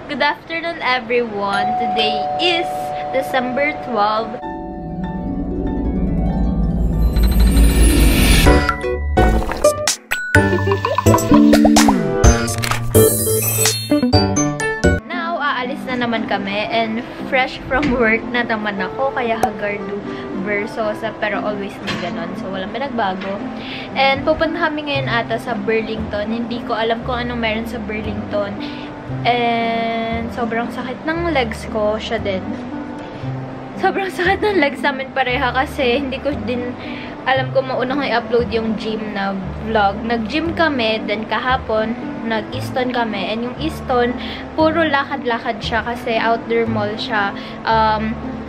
Good afternoon, everyone. Today is December 12. Now, aalis na naman kami and fresh from work na naman ako, kaya hagardo versosa, pero always may ganon. So, walang pinagbago. And pupunta kami ngayon ata sa Burlington. Hindi ko alam kung anong meron sa Burlington. And sobrang sakit ng legs ko. Siya din. Sobrang sakit ng legs namin pareha kasi hindi ko din alam kung maunang i-upload yung gym na vlog. Nag-gym kami, then kahapon, nag-Easton kami. And yung Easton, puro lakad-lakad siya kasi outdoor mall siya.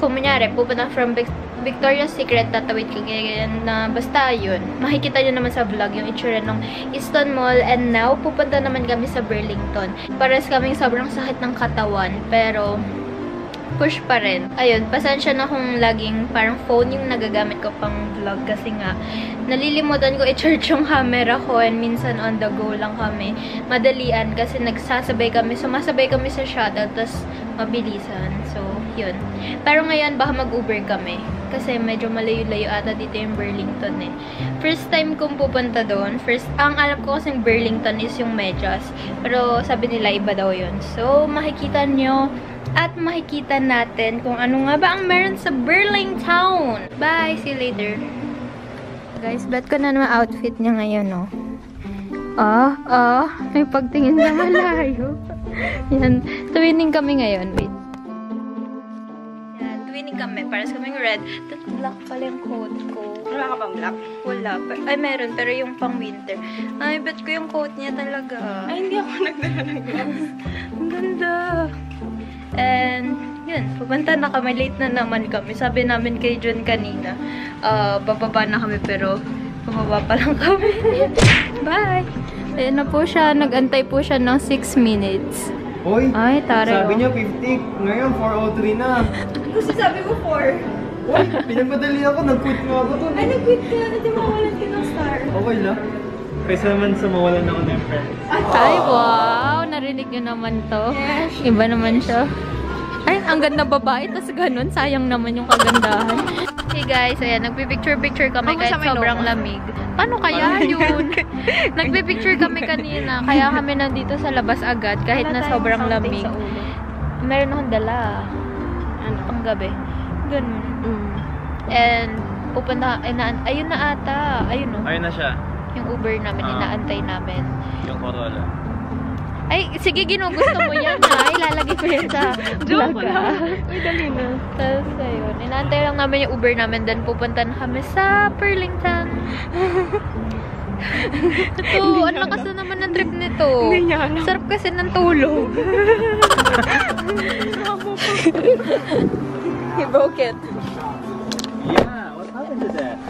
Kung kunyari, pupunta from Victoria's Secret, tatawid ka ganyan na basta yun. Makikita nyo naman sa vlog yung itsura ng Easton Mall. And now, pupunta naman kami sa Burlington. Pares kaming sobrang sakit ng katawan, pero push pa rin. Ayun, pasensya na kung laging parang phone yung nagagamit ko pang vlog kasi nga nalilimutan ko i-charge yung camera ko and minsan on the go lang kami. Madalian kasi sumasabay kami sa shuttle, tapos mabilisan. So, yun. Pero ngayon, baka mag-Uber kami. Kasi medyo malayo-layo ata dito yung Burlington eh. First time kong pupunta doon. Ang alam ko kasing Burlington is yung Medyas. Pero sabi nila iba daw yun. So, makikita nyo at makikita natin kung ano nga ba ang meron sa Burlington. Bye! See you later. Guys, bet ko na naman outfit niya ngayon, no? May pagtingin na malayo. Yan. Twinning kami ngayon. Wait. Yan. Twinning kami. Para sa kaming red. Tapos black pala yung coat ko. Wala ka bang black? Wala. Ay, meron. Pero yung pang winter. Ay, bet ko yung coat niya talaga. Ay, hindi ako nagdala ng gloves. Ang ganda. And, yun. Pupunta na kami. Late na naman kami. Sabi namin kay John kanina. Bababa na kami pero bababa pa lang kami. Bye! Ayan na po siya. Nag-antay po siya ng 6 minutes. Hoy, ay, tare. Sabi niya 50. Ngayon, 4:03 na. Kasi sabi ko 4. Hoy, pinagmadali ako. Nag-quit nga ako dun. Ay, nag-quit ka. Hindi mawalan ka ng star. Okay lang. Kaysa naman sa mawalan ako ng friends. Ay, wow! Narinig niyo naman to. Yes. Iba naman siya. Ay, ang ganda babae. Tapos ganun. Sayang naman yung kagandahan. Hey guys, ayan. Nagpipicture-picture kami kahit sobrang lamig. Paano kaya yun? Nagpipicture kami kanina. Kaya kami nandito sa labas agad kahit na sobrang lamig. Meron akong dala. Ano? Panggabi. Ganun. And pupunta, ayun na ata. Ayun no. Ayun na siya. Yung Uber namin, inaantay namin. Yung Corolla. Ay, sige, ginugusto mo yan ha. Ilalagay ko yan sa vlog ha. Uy, dali na. Tapos ayun, inaantay lang namin yung Uber namin. Then pupunta na kami sa Burlington. Ito, ang lakas na naman ng trip nito. Hindi niya alam. Sarap kasi ng tulog. He broke it. Yeah, what happened to that?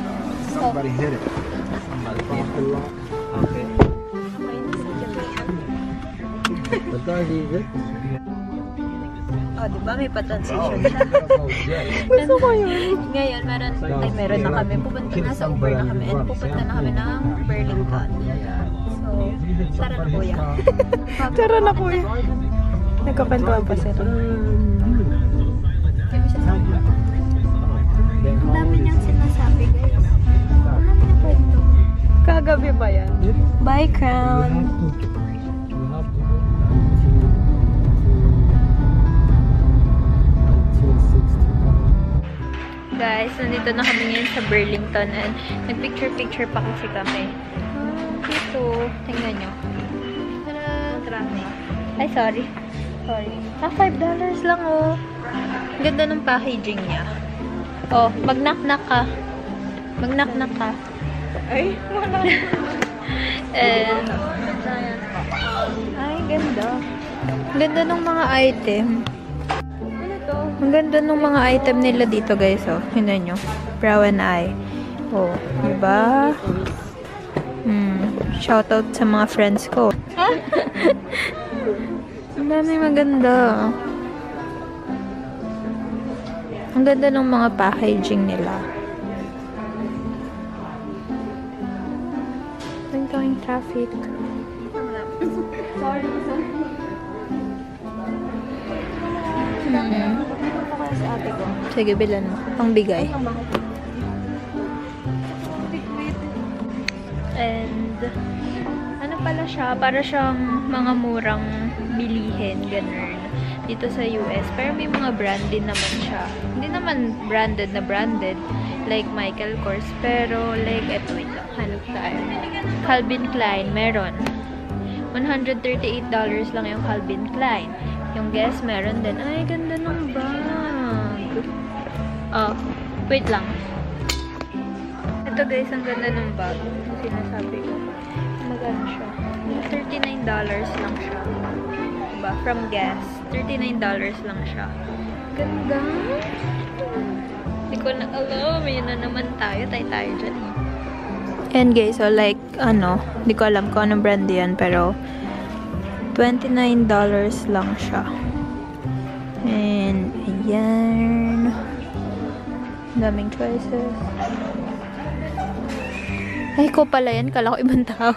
Somebody hit it. Somebody hit it. Okay. What time is it? Oh, diba? May pa-transition siya. Gusto ko yun. Ngayon, meron na kami. Pupunta na sa Uber na kami. And pupunta na kami ng Burlington. So, tara na kuya. Tara na kuya. Nagkakwentuhan pa sila. Ang dami niyang sinasabi, guys. Ano niya kwento? Kagabi ba yan? Bye, Crown. Guys, nandito na kami ngayon sa Burlington and nagpicture-picture pa kasi kami. Dito, tingnan nyo. Traffic. Ay, sorry. $5 lang oh. Ang ganda ng packaging niya. Oh, mag-knock-knock ka. Mag-knock-knock ka. Ay, wala. And, ay, ganda. Ang ganda ng mga item. Ang ganda ng mga item nila dito, guys, oh. Tingnan nyo. Brow and eye. Oh, diba? Shoutout sa mga friends ko. Ang dami maganda. Ang ganda ng mga packaging nila. Ang traffic. Sorry. Ito kaya sa ate ko. Sige, bilan mo. Pangbigay. And, ano pala siya? Para siyang mga murang bilihin, ganun. Dito sa US. Pero may mga branded naman siya. Hindi naman branded na branded. Like Michael Kors. Pero, like, eto, wait lang. Hanap tayo. Calvin Klein, meron. $138 lang yung Calvin Klein. Yung Guess, meron din. Ay, ganda ng bag. Oh, wait lang. Ito guys, ang ganda ng bag. Yung sinasabi ko. Magano siya? $39 lang siya. Diba? From Guess. $39 lang siya. Ganda. Hindi ko na alam. Yun na naman tayo. Tayo dyan eh. And guys, so like, hindi ko alam kung anong brand yan, pero $29 lang siya. And, ayan. Daming choices. Ay, ko pala yan. Kala ko ibang tao.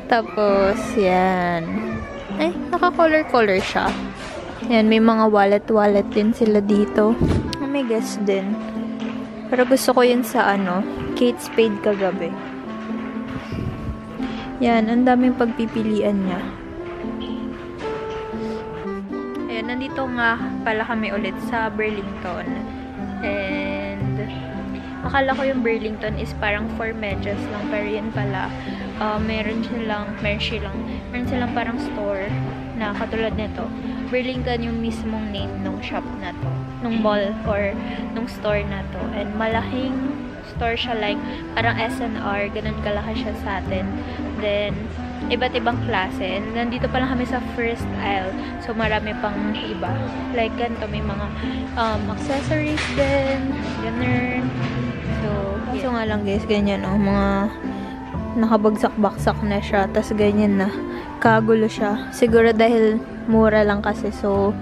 Tapos, yan. Ay, naka-color siya. Yan, may mga wallet din sila dito. May Guess din. Pero gusto ko yun sa Kate Spade kagabi. Yan, ang daming pagpipilian niya. Ayan, nandito nga pala kami ulit sa Burlington. And, akala ko yung Burlington is parang for medyas lang. Pero yan pala, meron silang parang store na katulad nito. Burlington yung mismong name ng shop na to. Nung mall or nung store na to. And malaking store siya, like parang SNR, ganun kalaki siya sa atin. Then, iba't ibang klase. And nandito pa lang kami sa first aisle. So, marami pang iba. Like, ganito, may mga accessories din. Ganun. So, kaso nga lang guys, ganyan, mga nakabagsak-baksak na siya. Tapos, ganyan na. Kagulo siya. Siguro dahil mura lang kasi. So,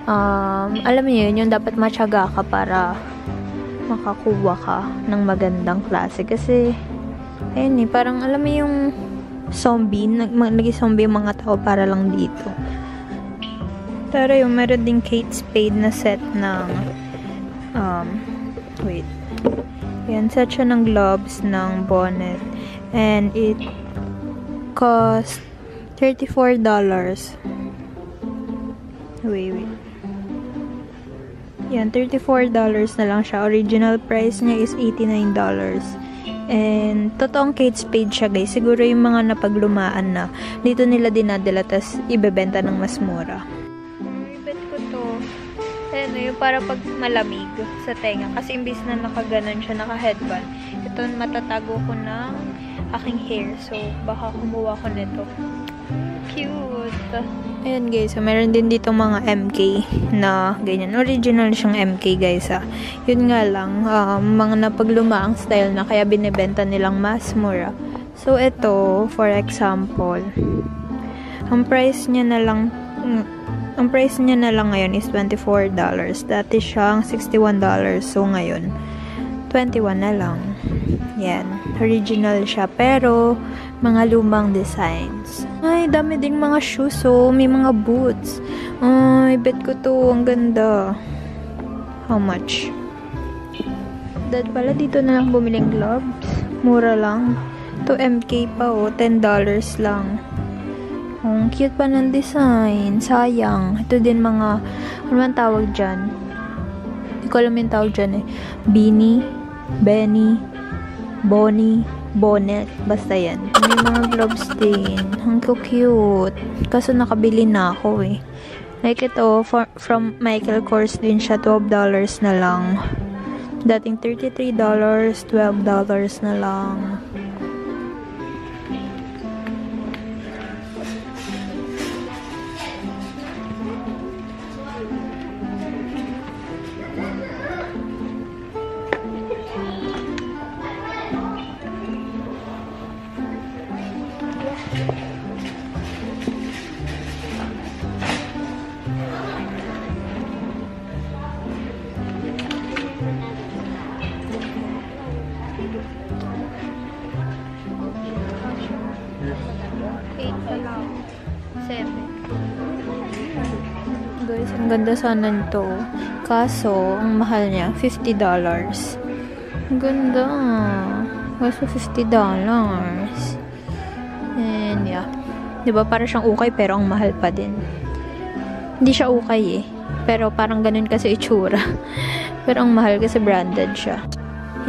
alam niyo yun, yung dapat matyaga ka para makakuha ka ng magandang klase. Kasi, ayun parang alam mo yung zombie, nag-zombie yung mga tao para lang dito. Pero yung meron din Kate Spade na set ng wait. Yan, set siya ng gloves, ng bonnet. And it cost $34. Wait. Yan, $34 na lang siya. Original price niya is $89. And, totoong Kate Spade siya, guys. Siguro yung mga napaglumaan na, dito nila dinadala, tas ibebenta ng mas mura. Bet ko to. Yung para pag malamig sa tenga. Kasi imbis na nakaganon siya, naka-headband. Ito, matatago ko ng aking hair. So, baka kumuha ko nito. Cute. Ayan guys, so meron din dito mga MK na ganyan. Original siyang MK guys Yun nga lang, mga napaglumaang style na kaya binibenta nilang mas mura. So ito, for example, ang price niya na lang ngayon is $24. Dati siyang $61. So ngayon, 21 na lang. Yan, original siya pero mga lumang designs. Ay, dami ding mga shoes, may mga boots. Ay, bet ko to, ang ganda. How much? Dad pala, dito na lang bumiling gloves. Mura lang. To MK pa, $10 lang. Ang cute pa ng design. Sayang. Ito din mga, ano man tawag dyan? Hindi ko alam yung tawag dyan Beanie, Benny, Bonnie, bonnet, basta yan. May mga gloves din. Ang cute. Kaso nakabili na ako Like ito, from Michael Kors din siya, $12 na lang. Dating $33, $12 na lang. Guys, ang ganda sana nito. Kaso, ang mahal niya, $50. Ang ganda. Kaso, $50. And yeah. Diba, para siyang ukay pero ang mahal pa din. Hindi siya ukay eh. Pero parang ganun kasi itsura. Pero ang mahal kasi branded siya.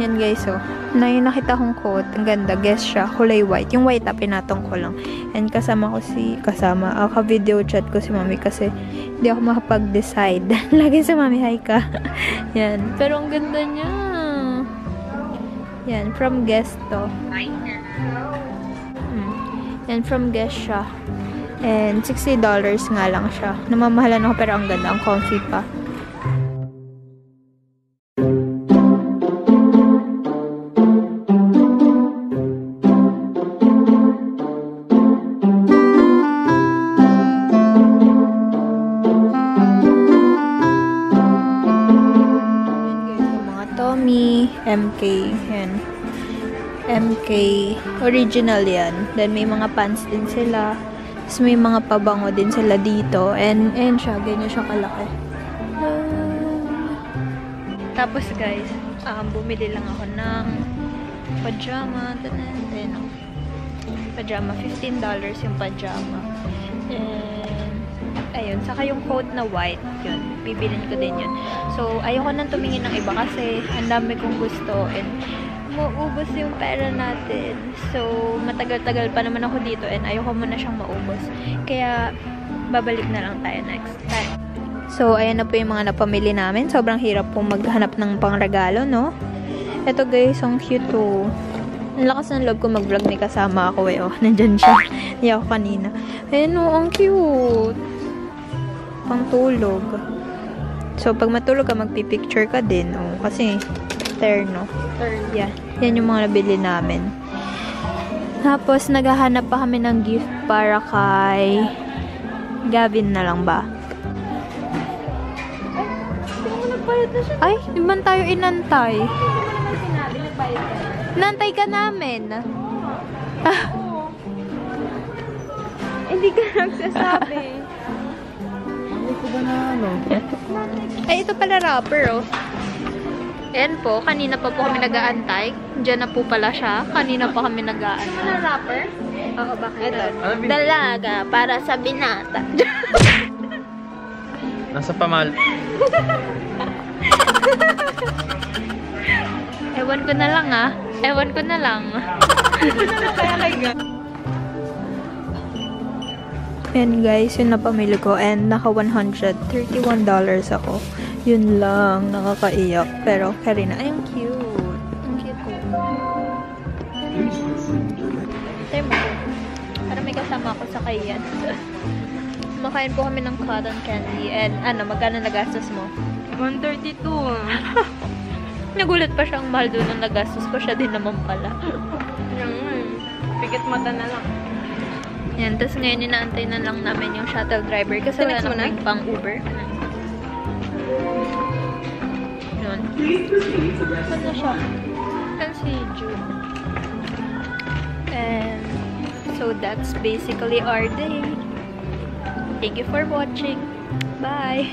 Yan guys, oh. Nakita kong coat. Ang ganda. Guess siya. Kulay white. Yung white pinatong ko lang. And kasama ka-video chat ko si mami kasi hindi ako makapag-decide. Lagi si mami, hi ka. Yan. Pero ang ganda niya. Yan. From Guess to. Yan. From Guess siya. And $60 nga lang siya. Namamahalan ako pero ang ganda. Ang comfy pa. MK, yan. MK, original yan. Then, may mga pants din sila. Tapos, may mga pabango din sila dito. And siya, ganyan siya kalaki. Tapos, guys, bumili lang ako ng pajama. Pajama, $15 yung pajama. And, ayun, saka yung coat na white, yun, bibilin ko din yun. So, ayoko nang tumingin ng iba kasi ang dami kong gusto and maubos yung pera natin. So, matagal-tagal pa naman ako dito and ayoko muna siyang maubos. Kaya, babalik na lang tayo next time. So, ayan na po yung mga napamili namin. Sobrang hirap po maghanap ng pangregalo, no? Ito guys, ang cute to. Ang lakas ng loob ko mag-vlog, may kasama ako eh. Oh, nandyan siya. Hindi ako kanina. Ayan o, ang cute. Pang tulog. So, pag matulog ka, magpipicture ka din. Oh, kasi, terno. Yeah. Yan yung mga nabili namin. Tapos, naghahanap pa kami ng gift para kay Gavin na lang ba? Ay, di ba tayo inantay? Nantay ka namin. Hindi ka nagsasabi. Hindi ko ba na ano? Ay, ito pala rapper, oh. Ayan po, kanina pa po kami nag-aantay. Diyan na po pala siya. Kanina pa kami nag-aantay. Ano rapper? Oo, bakit? Ito. Dalaga para sa binata. Nasa pamal. Ewan ko na lang, ah. Ewan ko na lang. Kaya kay Ga. And guys, yun na pamili ko. And naka $131 ako. Yun lang. Nakakaiyak. Pero, Karina, ay, ang cute. Ang cute ko. Tayo mo. Para may kasama ako sa kayan. Makain po kami ng cotton candy. And, ano, magkano nagastos mo? 132. Nagulat pa siya ang mahal doon ng nagastos ko. Siya din naman pala. Pikit mata na lang. Yan. Tapos ngayon, inaantay na lang namin yung shuttle driver. Kasi wala na kaming pang Uber. Yun. Saan na siya? Saan si June? And, so that's basically our day. Thank you for watching. Bye!